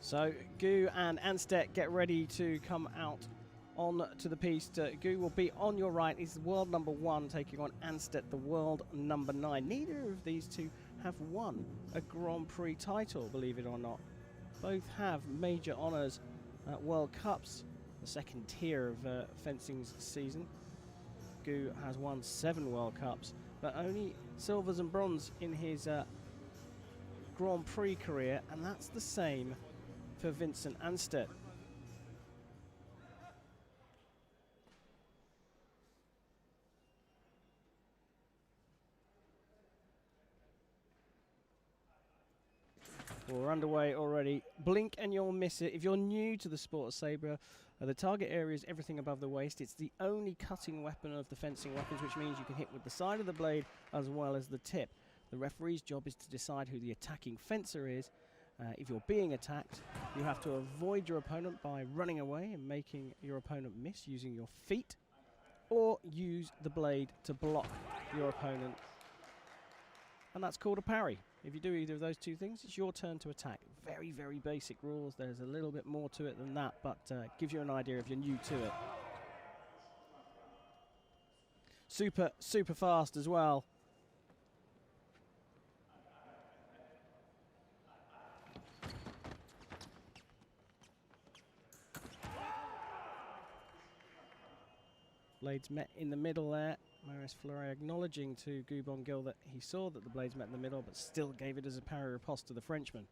So Gu and Anstett get ready to come out on to the piste. Gu will be on your right. He's the world number 1 taking on Anstett, the world number 9. Neither of these two have won a Grand Prix title, believe it or not. Both have major honours at World Cups, the second tier of fencing's season. Gu has won 7 World Cups, but only silvers and bronze in his Grand Prix career, and that's the same for Vincent Anstett. We're underway already. Blink and you'll miss it. If you're new to the sport of Sabre, the target area is everything above the waist. It's the only cutting weapon of the fencing weapons, which means you can hit with the side of the blade as well as the tip. The referee's job is to decide who the attacking fencer is. If you're being attacked, you have to avoid your opponent by running away and making your opponent miss using your feet, or use the blade to block your opponent. And that's called a parry. If you do either of those two things, it's your turn to attack. Very, very basic rules. There's a little bit more to it than that, but gives you an idea if you're new to it. Super, super fast as well. Blades met in the middle there. Marius Fleury acknowledging to Gu Bongil that he saw that the blades met in the middle, but still gave it as a parry riposte to the Frenchman.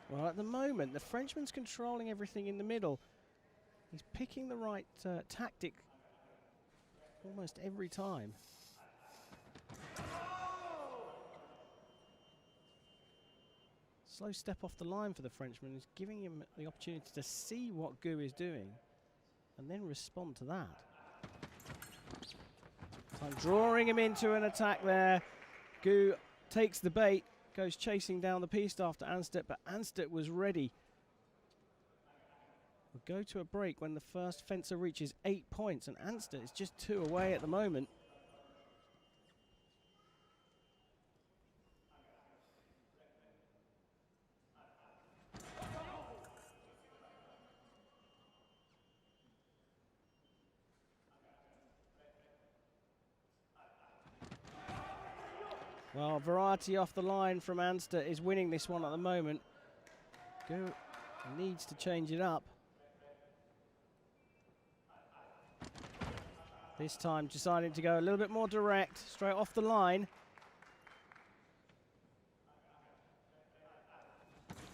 Well, at the moment, the Frenchman's controlling everything in the middle. He's picking the right tactic almost every time. Slow step off the line for the Frenchman is giving him the opportunity to see what Gu is doing and then respond to that. So I'm drawing him into an attack there. Gu takes the bait. Goes chasing down the piste after Anstett, but Anstett was ready. We'll go to a break when the first fencer reaches 8 points, and Anstett is just 2 away at the moment. Well, variety off the line from Anstett is winning this one at the moment. Gu needs to change it up. This time deciding to go a little bit more direct, straight off the line.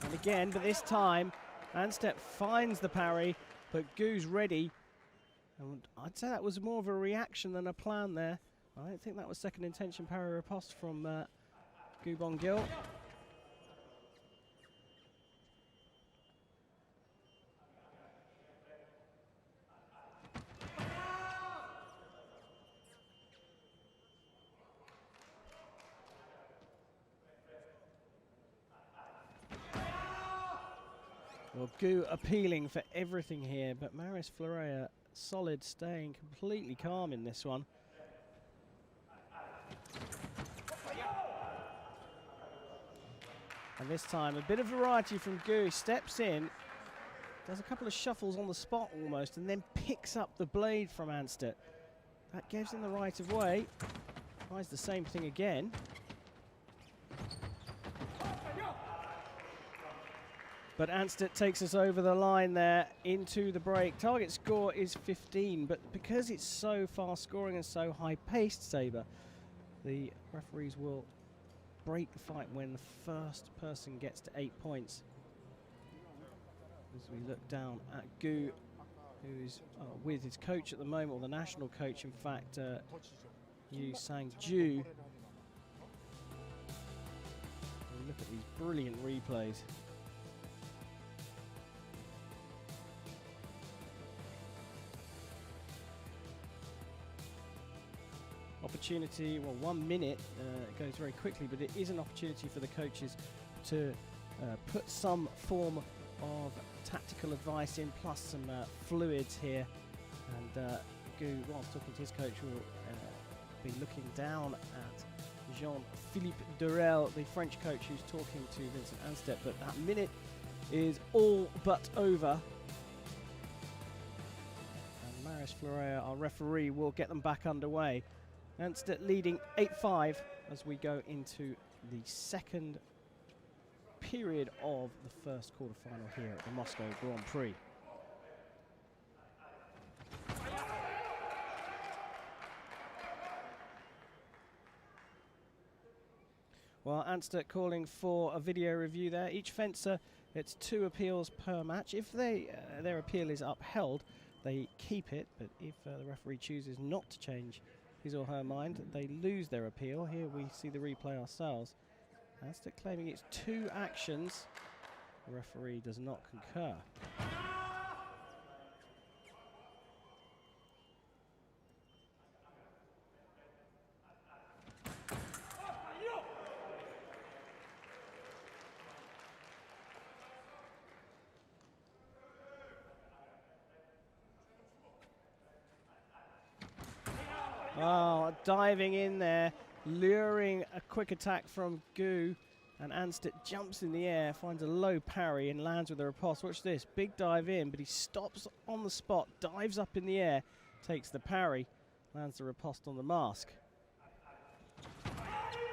And again, but this time, Anstett finds the parry, but Gu's ready. And I'd say that was more of a reaction than a plan there. I don't think that was second intention parry riposte from Gu Bongil. Well, Gu appealing for everything here, but Marius Fleury solid, staying completely calm in this one. And this time, a bit of variety from Gu. He steps in, does a couple of shuffles on the spot almost, and then picks up the blade from Anstett. That gives him the right of way. Tries the same thing again. But Anstett takes us over the line there into the break. Target score is 15, but because it's so fast scoring and so high-paced, Sabre, the referees will break the fight when the first person gets to 8 points. As we look down at Gu, who's with his coach at the moment, or the national coach, in fact, Yu Sang-ju. Look at these brilliant replays. opportunity. Well, 1 minute goes very quickly, but it is an opportunity for the coaches to put some form of tactical advice in, plus some fluids here. And Gu, whilst talking to his coach, will be looking down at Jean-Philippe Durel, the French coach who's talking to Vincent Anstett. But that minute is all but over. And Marius Florea, our referee, will get them back underway. Anstett leading 8-5 as we go into the second period of the first quarter-final here at the Moscow Grand Prix. Well, Anstett calling for a video review there. Each fencer, it's 2 appeals per match. If their appeal is upheld, they keep it, but if the referee chooses not to change his or her mind, they lose their appeal. Here we see the replay ourselves. Anstett claiming it's 2 actions. The referee does not concur. Oh, diving in there, luring a quick attack from Gu, and Anstett jumps in the air, finds a low parry and lands with a riposte. Watch this, big dive in, but he stops on the spot, dives up in the air, takes the parry, lands the riposte on the mask.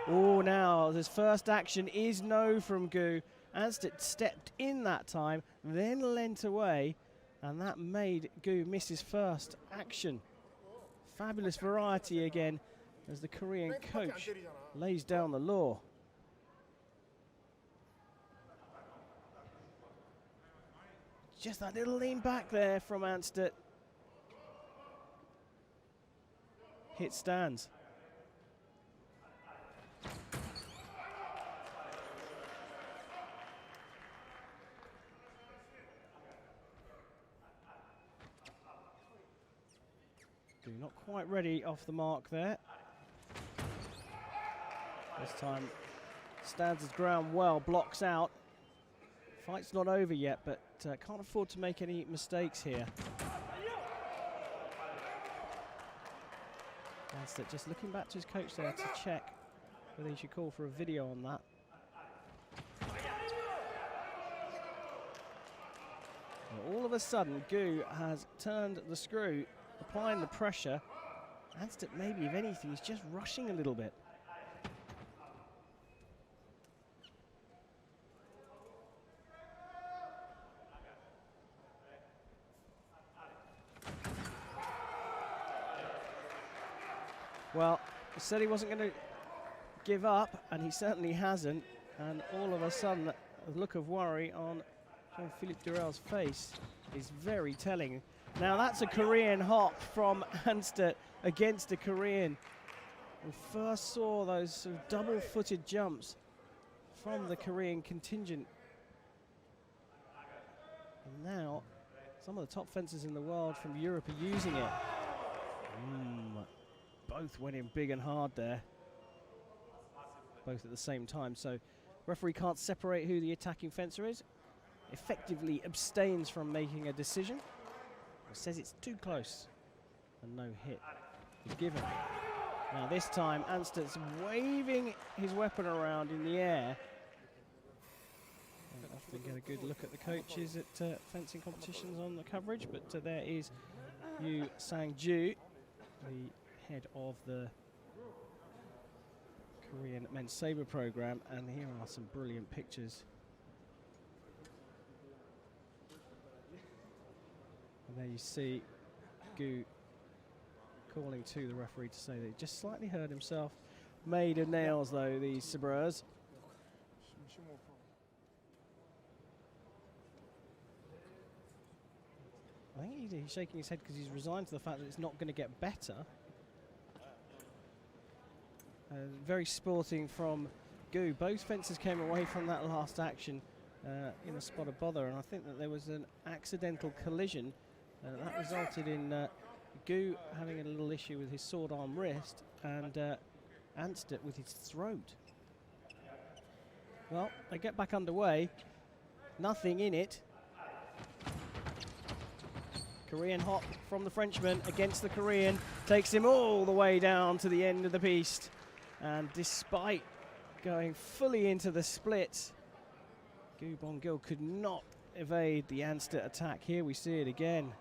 Oh, now his first action is no from Gu. Anstett stepped in that time, then leant away, and that made Gu miss his first action. Fabulous variety again as the Korean coach lays down the law. Just that little lean back there from Anstett. Hit stands. Not quite ready off the mark there. This time stands his ground well, blocks out. Fight's not over yet, but can't afford to make any mistakes here. Anstett just looking back to his coach there to check whether he should call for a video on that. Well, all of a sudden, Gu has turned the screw, applying the pressure. Anstett, maybe if anything, he's just rushing a little bit. Well, he said he wasn't going to give up, and he certainly hasn't. And all of a sudden, the look of worry on Jean-Philippe Durel's face is very telling. Now that's a Korean hop from Anstett against a Korean. We first saw those sort of double-footed jumps from the Korean contingent. And now some of the top fencers in the world from Europe are using it. Both went in big and hard there. Both at the same time. So referee can't separate who the attacking fencer is. Effectively abstains from making a decision. Says it's too close, and no hit is given. Now this time Anstett's waving his weapon around in the air. I often get a good look at the coaches at fencing competitions on the coverage, but there is Yu Sang-ju, the head of the Korean men's sabre program, and here are some brilliant pictures. And there you see Gu calling to the referee to say that he just slightly hurt himself. Made of nails, though, these sabreurs. I think he's shaking his head because he's resigned to the fact that it's not going to get better. Very sporting from Gu. Both fencers came away from that last action in a spot of bother, and I think that there was an accidental collision that resulted in Gu having a little issue with his sword arm wrist, and Anstett with his throat. Well, they get back underway. Nothing in it. Korean hop from the Frenchman against the Korean. Takes him all the way down to the end of the piece. And despite going fully into the split, Gu Bong-gil could not evade the Anstett attack. Here we see it again.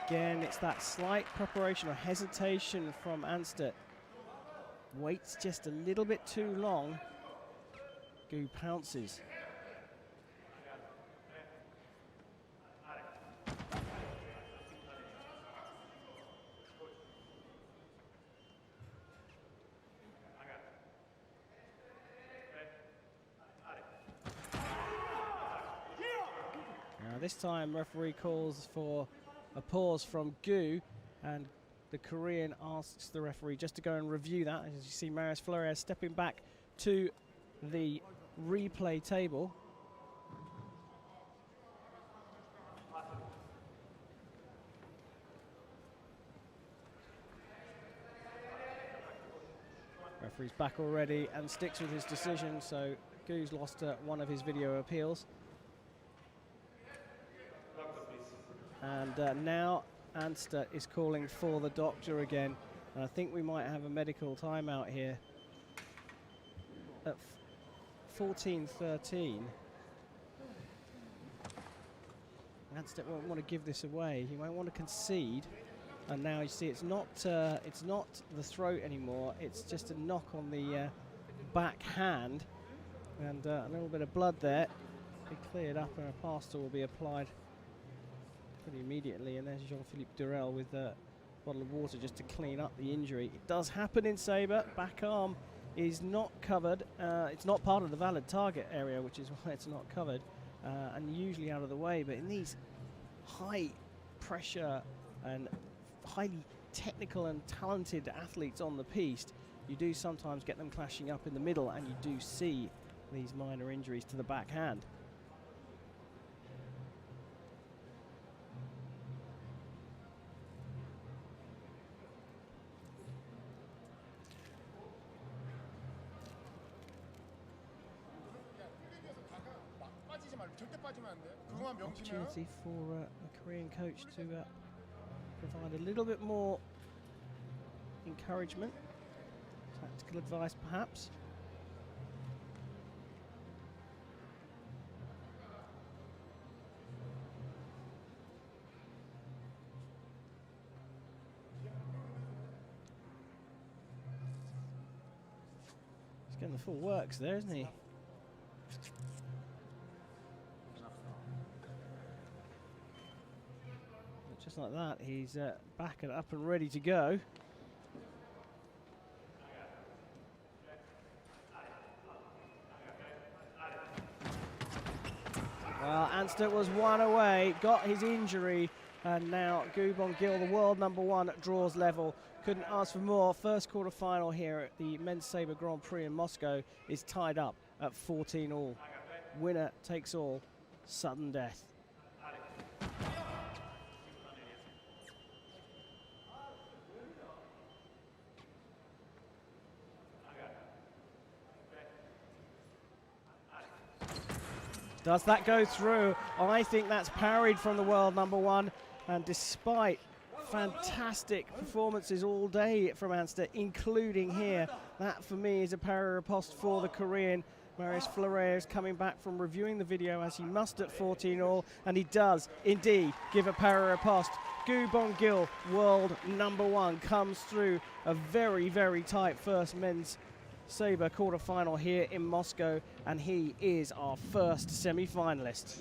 Again, it's that slight preparation or hesitation from Anstett. Waits just a little bit too long. Gu pounces. Now this time referee calls for a pause from Gu, and the Korean asks the referee just to go and review that. As you see, Marius Flores stepping back to the replay table. Referee's back already and sticks with his decision, so Gu's lost one of his video appeals. And now Anstett is calling for the doctor again. And I think we might have a medical timeout here. At 14:13. Anstett won't want to give this away. He won't want to concede. And now you see it's not the throat anymore. It's just a knock on the back hand. And a little bit of blood there. Be cleared up and a plaster will be applied pretty immediately, and there's Jean-Philippe Durel with a bottle of water just to clean up the injury. It does happen in Sabre. Back arm is not covered. It's not part of the valid target area, which is why it's not covered, and usually out of the way. But in these high pressure and highly technical and talented athletes on the piste, you do sometimes get them clashing up in the middle, and you do see these minor injuries to the backhand. Opportunity for the Korean coach to provide a little bit more encouragement, tactical advice perhaps. He's getting the full works there, isn't he? Just like that, he's back and up and ready to go. Well, Anstett was one away, got his injury, and now Gu Bong-gil, the world #1, draws level. Couldn't ask for more. First quarter-final here at the Men's Sabre Grand Prix in Moscow is tied up at 14-all. Winner takes all, sudden death. Does that go through? I think that's parried from the world #1. And despite fantastic performances all day from Anstett, including here, that for me is a parry riposte for the Korean. Marius Flores coming back from reviewing the video as he must at 14-all, and he does indeed give a parry riposte. Gu Bong-gil, world #1, comes through a very, very tight first men's Sabre quarter-final here in Moscow, and he is our first semi-finalist.